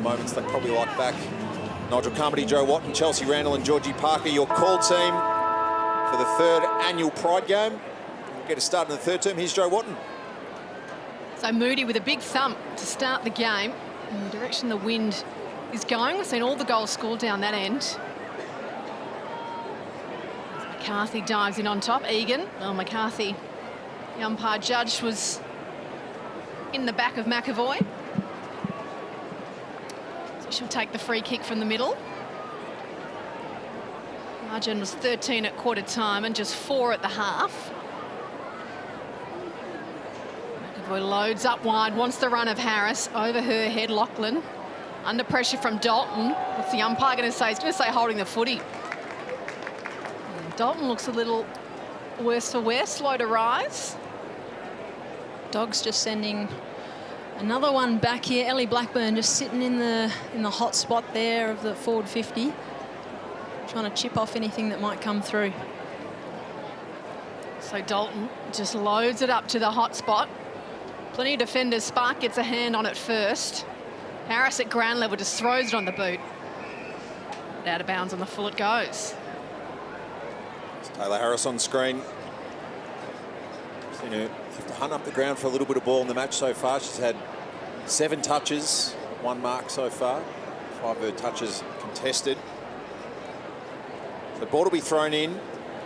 moments they probably like back. Nigel Carmody, Joe Watton, Chelsea Randall and Georgie Parker, your call team for the third annual Pride game. We'll get a start in the third term. Here's Joe Watton. So Moody with a big thump to start the game in the direction the wind is going. We've seen all the goals scored down that end. McCarthy dives in on top. Egan. Well, McCarthy, the umpire judge, was in the back of McAvoy. So she'll take the free kick from the middle. Margin was 13 at quarter time and just 4 at the half. McAvoy loads up wide, wants the run of Harris. Over her head, Lachlan. Under pressure from Dalton. What's the umpire going to say? He's going to say holding the footy. And Dalton looks a little worse for wear, slow to rise. Dogs just sending another one back here. Ellie Blackburn just sitting in the hot spot there of the forward 50, trying to chip off anything that might come through. So Dalton just loads it up to the hot spot. Plenty of defenders. Spark gets a hand on it first. Harris at ground level just throws it on the boot. Out of bounds on the full it goes. It's Taylor Harris on screen. Seen her have to hunt up the ground for a little bit of ball in the match so far. She's had 7 touches, 1 mark so far. 5 of her touches contested. The ball will be thrown in.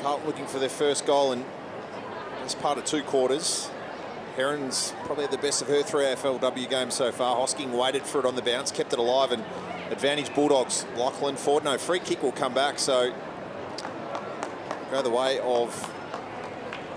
Carlton looking for their first goal in this part of 2 quarters. Heron's probably had the best of her 3 AFLW games so far. Hosking waited for it on the bounce, kept it alive, and advantage Bulldogs. Lachlan forward. No, free kick will come back, so go the way of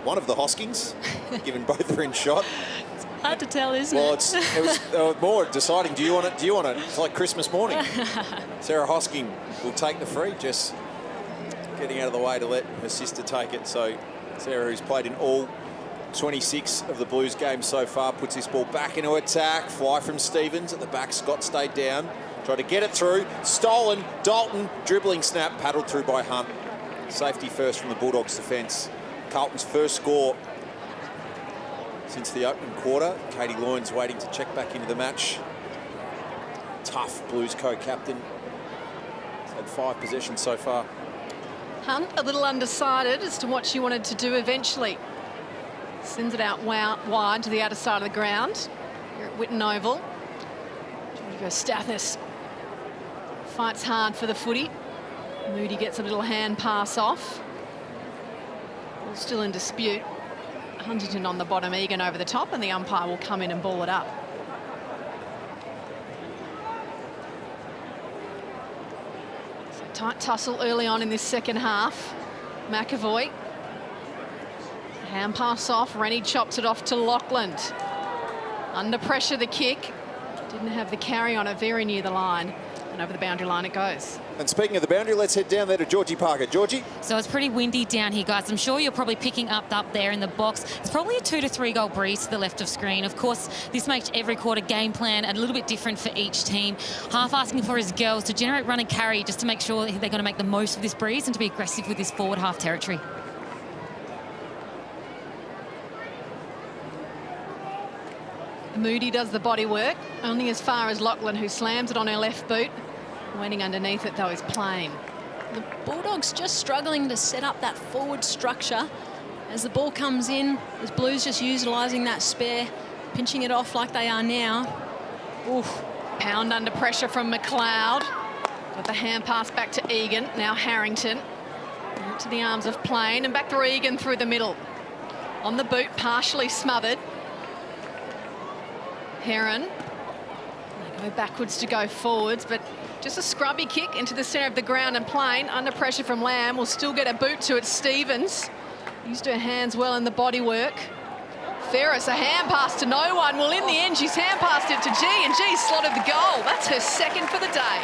one of the Hoskings, given both are in shot. It's hard to tell, isn't well, it? It was more deciding, do you want it? Do you want it? It's like Christmas morning. Sarah Hosking will take the free, just getting out of the way to let her sister take it. So Sarah, who's played in all 26 of the Blues games so far, puts this ball back into attack. Fly from Stevens at the back. Scott stayed down. Tried to get it through. Stolen. Dalton. Dribbling snap. Paddled through by Hunt. Safety first from the Bulldogs defence. Carlton's first score since the opening quarter. Katie Loynes waiting to check back into the match. Tough Blues co-captain. He's had 5 possessions so far. Hunt a little undecided as to what she wanted to do eventually. Sends it out wide to the outer side of the ground. Here at Whitten Oval. Georgia Stathis fights hard for the footy. Moody gets a little hand pass off. Ball still in dispute. Huntington on the bottom, Egan over the top, and the umpire will come in and ball it up. So tight tussle early on in this second half. McAvoy. Hand pass off. Rennie chops it off to Lachlan. Under pressure, the kick. Didn't have the carry on it, very near the line. And over the boundary line it goes. And speaking of the boundary, let's head down there to Georgie Parker. Georgie? So it's pretty windy down here, guys. I'm sure you're probably picking up there in the box. It's probably a 2 to 3 goal breeze to the left of screen. Of course, this makes every quarter game plan a little bit different for each team. Half asking for his girls to generate run and carry just to make sure they're going to make the most of this breeze and to be aggressive with this forward half territory. Moody does the body work, only as far as Lachlan, who slams it on her left boot. Waiting underneath it, though, is plain. The Bulldogs just struggling to set up that forward structure. As the ball comes in, the Blues just utilising that spare, pinching it off like they are now. Oof. Pound under pressure from McLeod. Got the hand pass back to Egan, now Harrington. Into the arms of Plain, and back to Egan through the middle. On the boot, partially smothered. Heron. They go backwards to go forwards, but just a scrubby kick into the centre of the ground, and Plain, under pressure from Lamb, will still get a boot to it. Stevens used her hands well in the body work. Ferris, a hand pass to no one. Well, in the end, she's hand passed it to G, and G slotted the goal. That's her second for the day.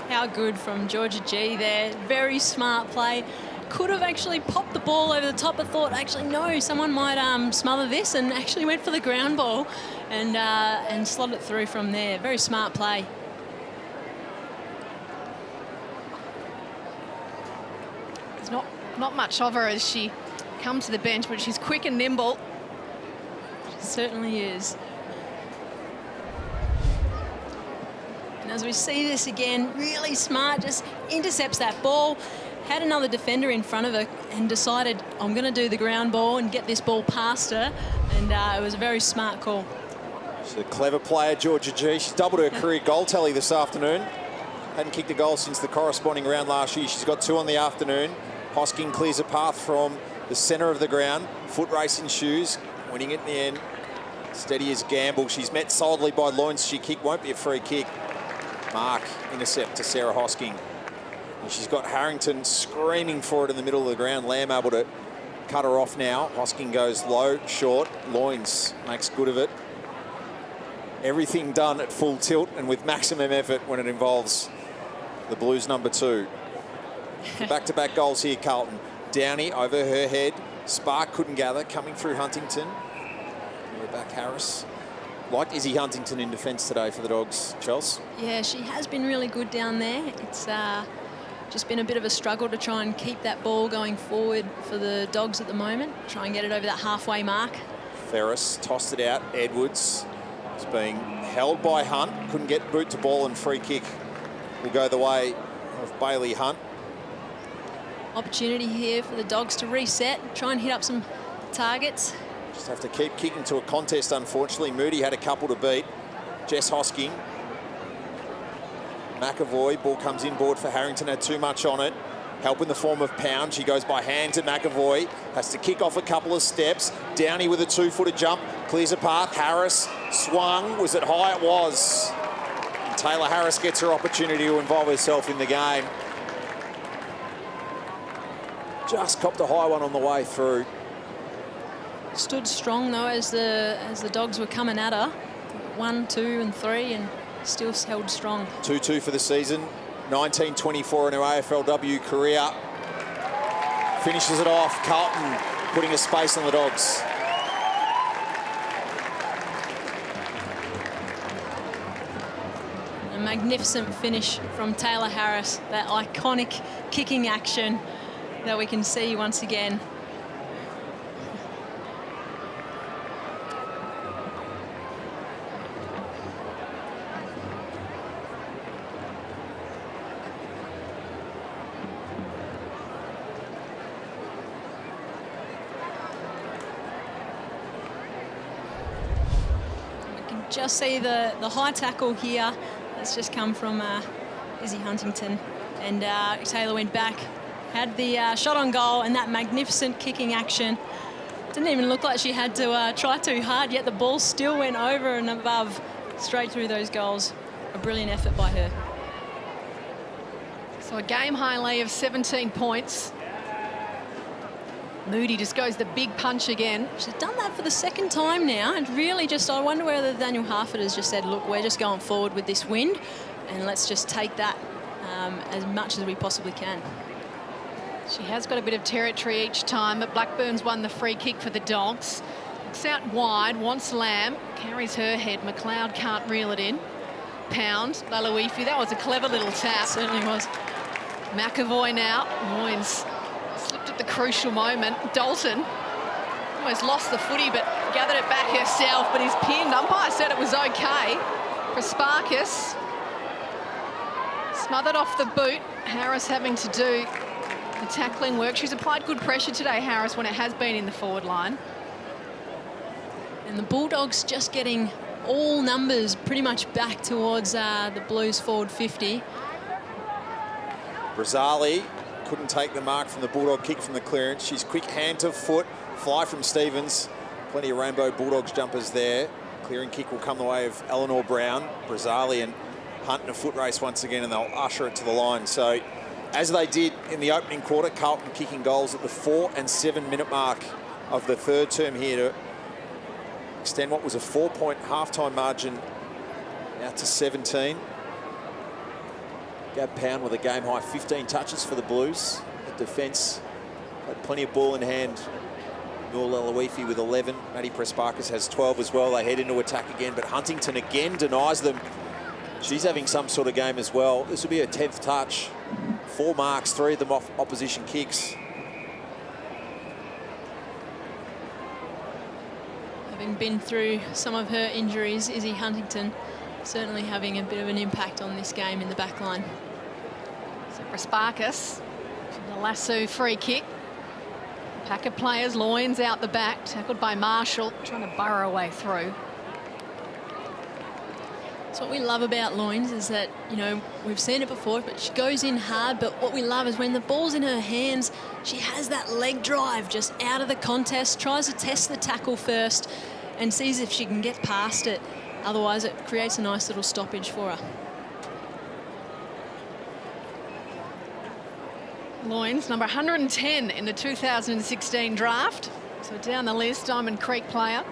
How good from Georgia G there. Very smart play. Could have actually popped the ball over the top, but thought, actually, no, someone might smother this, and actually went for the ground ball and slotted it through from there. Very smart play. There's not much of her as she comes to the bench, but she's quick and nimble. Certainly is. And as we see this again, really smart, just intercepts that ball. Had another defender in front of her and decided, I'm going to do the ground ball and get this ball past her. And it was a very smart call. She's a clever player, Georgia G. She's doubled her career goal tally this afternoon. Hadn't kicked a goal since the corresponding round last year. She's got 2 on the afternoon. Hosking clears a path from the centre of the ground. Foot racing shoes, winning it in the end. Steady as gamble. She's met solidly by Loins. She kick won't be a free kick. Mark intercept to Sarah Hosking. And she's got Harrington screaming for it in the middle of the ground. Lamb able to cut her off now. Hosking goes low, short. Loins makes good of it. Everything done at full tilt and with maximum effort when it involves the Blues number 2. Back-to-back goals here, Carlton. Downey over her head. Spark couldn't gather, coming through Huntington. We're back Harris. Like Izzy Huntington in defence today for the Dogs, Chelsea. Yeah, she has been really good down there. It's just been a bit of a struggle to try and keep that ball going forward for the Dogs at the moment. Try and get it over that halfway mark. Ferris tossed it out. Edwards is being held by Hunt. Couldn't get boot to ball, and free kick will go the way of Bailey Hunt. Opportunity here for the Dogs to reset, try and hit up some targets. Just have to keep kicking to a contest, unfortunately. Moody had a couple to beat. Jess Hosking. McAvoy, ball comes inboard for Harrington, had too much on it. Help in the form of Pound. She goes by hand to McAvoy. Has to kick off a couple of steps. Downey with a 2-footer jump. Clears a path. Harris swung. Was it high? It was. And Taylor Harris gets her opportunity to involve herself in the game. Just copped a high one on the way through. Stood strong though as the Dogs were coming at her. 1, 2 and 3 and still held strong. 2-2 for the season. 1924 in her AFLW career. Finishes it off. Carlton putting a space on the Dogs. A magnificent finish from Taylor Harris. That iconic kicking action that we can see once again. Just see the high tackle here. That's just come from Izzy Huntington. And Taylor went back, had the shot on goal and that magnificent kicking action. Didn't even look like she had to try too hard, yet the ball still went over and above, straight through those goals. A brilliant effort by her. So a game high lead of 17 points. Moody just goes the big punch again. She's done that for the second time now, and really just, I wonder whether Daniel Harford has just said, look, we're just going forward with this wind, and let's just take that as much as we possibly can. She has got a bit of territory each time, but Blackburn's won the free kick for the Dogs. Looks out wide, wants Lamb, carries her head. McLeod can't reel it in. Pound, Laloifi, that was a clever little tap. Certainly was. McAvoy now, Moynes slipped at the crucial moment. Dalton almost lost the footy, but gathered it back herself, but he's pinned. Umpire said it was okay. Prasparkas smothered off the boot. Harris having to do the tackling work. She's applied good pressure today, Harris, when it has been in the forward line. And the Bulldogs just getting all numbers pretty much back towards the Blues forward 50. Brazali couldn't take the mark from the Bulldog kick from the clearance. She's quick hand to foot, fly from Stevens. Plenty of rainbow Bulldogs jumpers there. Clearing kick will come the way of Eleanor Brown. Brazali and Hunt in a foot race once again, and they'll usher it to the line. So, as they did in the opening quarter, Carlton kicking goals at the 4 and 7 minute mark of the third term here to extend what was a 4-point halftime margin out to 17. Gab Pound with a game high 15 touches for the Blues. The defence had plenty of ball in hand. Noor Laloifi with 11. Maddie Prasparkas has 12 as well. They head into attack again, but Huntington again denies them. She's having some sort of game as well. This will be her 10th touch. 4 marks, 3 of them off opposition kicks. Having having been through some of her injuries, Izzy Huntington certainly having a bit of an impact on this game in the back line. So Prasparkas, the lasso free kick. Pack of players, Loynes out the back, tackled by Marshall, trying to burrow away through. So what we love about Loynes is that, you know, we've seen it before, but she goes in hard. But what we love is when the ball's in her hands, she has that leg drive just out of the contest, tries to test the tackle first and sees if she can get past it. Otherwise, it creates a nice little stoppage for her. Loynes, number 110 in the 2016 draft. So down the list, Diamond Creek player.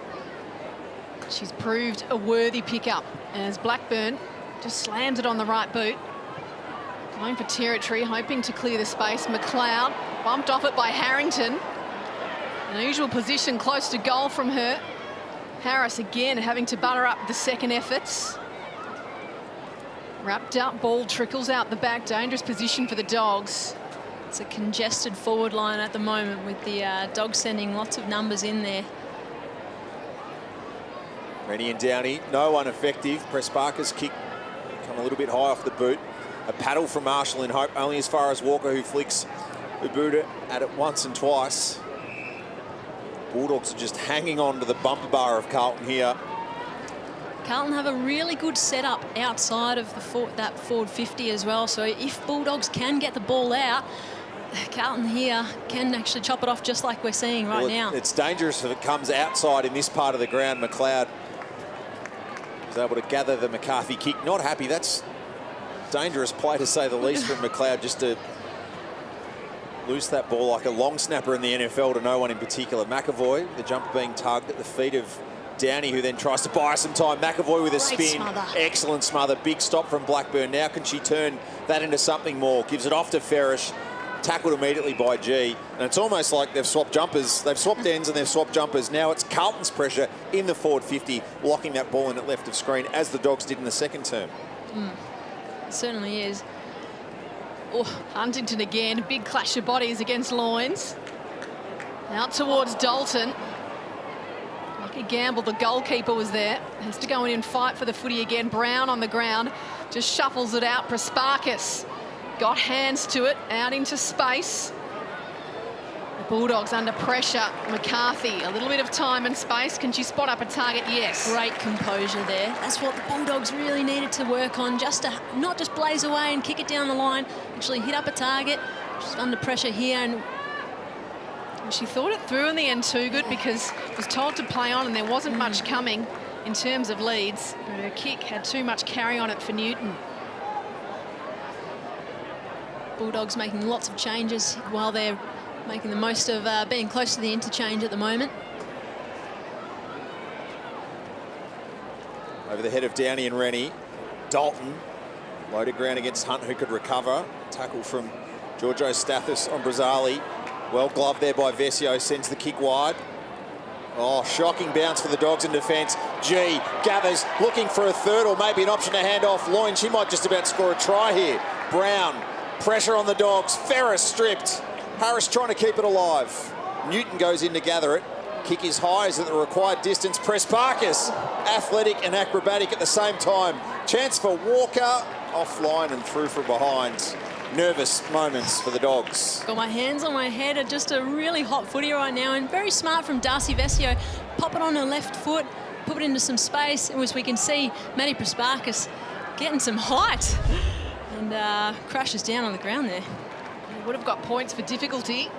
She's proved a worthy pickup as Blackburn just slams it on the right boot. Going for territory, hoping to clear the space. McLeod bumped off it by Harrington. An unusual position close to goal from her. Harris again having to butter up the second efforts. Wrapped up, ball trickles out the back. Dangerous position for the Dogs. It's a congested forward line at the moment with the Dogs sending lots of numbers in there. Rennie and Downey, no one effective. Prasparkas kick come a little bit high off the boot. A paddle from Marshall in hope, only as far as Walker, who flicks Ubuda at it once and twice. Bulldogs are just hanging on to the bumper bar of Carlton here. Carlton have a really good setup outside of that forward 50 as well. So if Bulldogs can get the ball out, Carlton here can actually chop it off just like we're seeing right now. It's dangerous if it comes outside in this part of the ground. McLeod was able to gather the McCarthy kick. Not happy. That's dangerous play to say the least from McLeod, just to loose that ball like a long snapper in the NFL to no one in particular. McAvoy, the jumper being tugged at the feet of Downey, who then tries to buy some time. McAvoy with a Great spin. smother. Excellent smother. Big stop from Blackburn. Now can she turn that into something more? Gives it off to Ferrish. Tackled immediately by G. And it's almost like they've swapped jumpers. They've swapped ends and they've swapped jumpers. Now it's Carlton's pressure in the forward 50, locking that ball in at left of screen, as the Dogs did in the second term. It certainly is. Oh, Huntington again. Big clash of bodies against Loynes. Out towards Dalton. Lucky gamble, the goalkeeper was there. Has to go in and fight for the footy again. Brown on the ground. Just shuffles it out. Prasparkas got hands to it, out into space. The Bulldogs under pressure. McCarthy, a little bit of time and space. Can she spot up a target? Yes. Great composure there. That's what the Bulldogs really needed to work on, just to not just blaze away and kick it down the line, actually hit up a target. She's under pressure here, and she thought it through in the end too good, because was told to play on and there wasn't much coming in terms of leads, but her kick had too much carry on it for Newton. Bulldogs making lots of changes while they're making the most of being close to the interchange at the moment. Over the head of Downey and Rennie. Dalton, loaded ground against Hunt, who could recover. Tackle from Giorgio Stathis on Brazzali. Well gloved there by Vesio, sends the kick wide. Oh, shocking bounce for the Dogs in defence. G gathers, looking for a third or maybe an option to hand off. Loyne, she might just about score a try here. Brown, pressure on the Dogs. Ferris stripped. Harris trying to keep it alive. Newton goes in to gather it. Kick is high, is at the required distance. Prasparkas, athletic and acrobatic at the same time. Chance for Walker, offline and through from behind. Nervous moments for the Dogs. Got my hands on my head at just a really hot footy right now, and very smart from Darcy Vesio. Pop it on her left foot, put it into some space, and as we can see, Maddie Prasparkas getting some height and crashes down on the ground there. He would have got points for difficulty.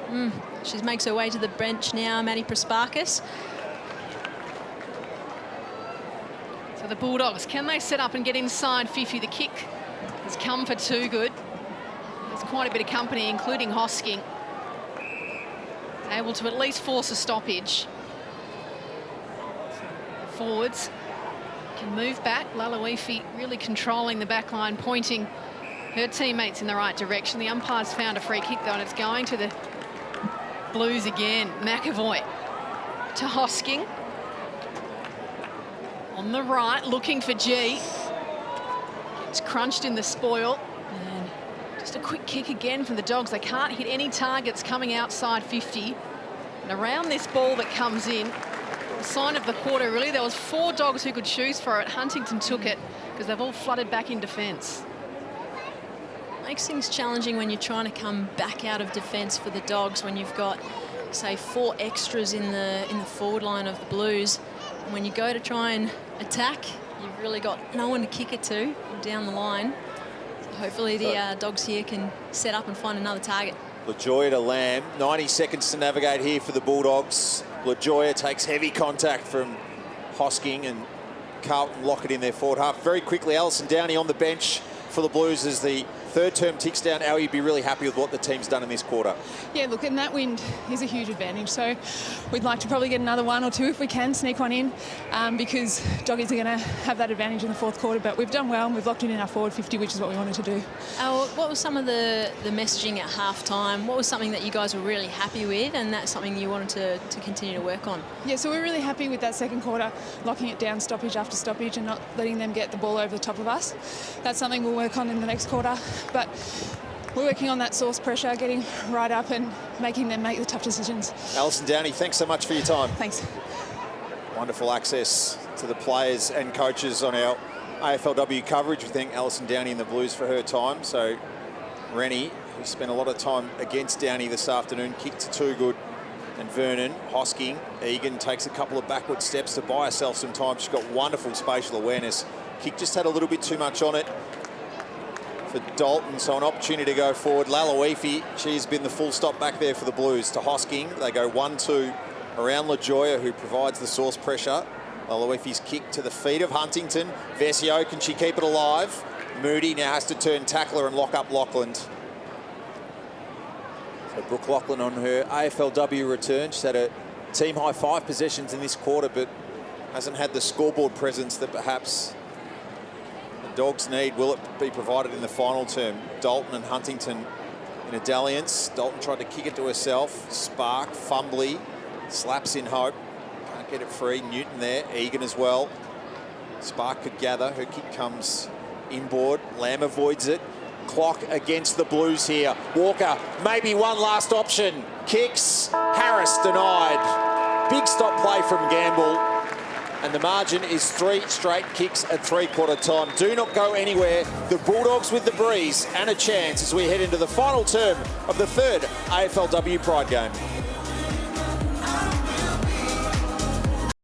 She makes her way to the bench now, Maddie Prasparkas. So the Bulldogs, can they set up and get inside Fifi? The kick has come for too good. There's quite a bit of company, including Hosking. Able to at least force a stoppage. Forwards can move back. Lalauifi really controlling the back line, pointing her teammates in the right direction. The umpire's found a free kick though, and it's going to the Blues again. McAvoy to Hosking. On the right, looking for G. It's crunched in the spoil. And just a quick kick again from the Dogs. They can't hit any targets coming outside 50. And around this ball that comes in, sign of the quarter, really. There was 4 dogs who could choose for it. Huntington took it because they've all flooded back in defence. Makes things challenging when you're trying to come back out of defence for the Dogs when you've got, say, 4 extras in the forward line of the Blues. And when you go to try and attack, you've really got no one to kick it to down the line. So hopefully the Dogs here can set up and find another target. LaJoya to Lamb. 90 seconds to navigate here for the Bulldogs. LaJoya takes heavy contact from Hosking, and Carlton lock it in their forward half. Very quickly, Alison Downey on the bench for the Blues as the third term ticks down. Al, you'd be really happy with what the team's done in this quarter. Yeah, look, and that wind is a huge advantage. So we'd like to probably get another 1 or 2 if we can, sneak one in, because Doggies are going to have that advantage in the fourth quarter. But we've done well, and we've locked in our forward 50, which is what we wanted to do. What was some of the messaging at half-time? What was something that you guys were really happy with, and that's something you wanted to continue to work on? Yeah, so we're really happy with that second quarter, locking it down stoppage after stoppage and not letting them get the ball over the top of us. That's something we'll work on in the next quarter. But we're working on that source pressure, getting right up and making them make the tough decisions. Alison Downey, thanks so much for your time. Thanks. Wonderful access to the players and coaches on our AFLW coverage. We thank Alison Downey and the Blues for her time. So Rennie, who spent a lot of time against Downey this afternoon, kicked to Too Good and Vernon. Hosking, Egan takes a couple of backward steps to buy herself some time. She's got wonderful spatial awareness. Kick just had a little bit too much on it for Dalton, so an opportunity to go forward. Lalawifi, she's been the full stop back there for the Blues. To Hosking, they go 1-2 around LaJoya, who provides the source pressure. Lalawifi's kick to the feet of Huntington. Vesio, can she keep it alive? Moody now has to turn tackler and lock up Lachlan. So Brooke Lachlan on her AFLW return. She's had a team high 5 possessions in this quarter, but hasn't had the scoreboard presence that perhaps Dogs need. Will it be provided in the final term? Dalton and Huntington in a dalliance. Dalton tried to kick it to herself. Spark, fumbly, slaps in hope. Can't get it free. Newton there, Egan as well. Spark could gather. Her kick comes inboard. Lamb avoids it. Clock against the Blues here. Walker, maybe one last option. Kicks. Harris denied. Big stop play from Gamble. And the margin is 3 straight kicks at 3/4 time. Do not go anywhere. The Bulldogs with the breeze and a chance as we head into the final term of the third AFLW Pride game.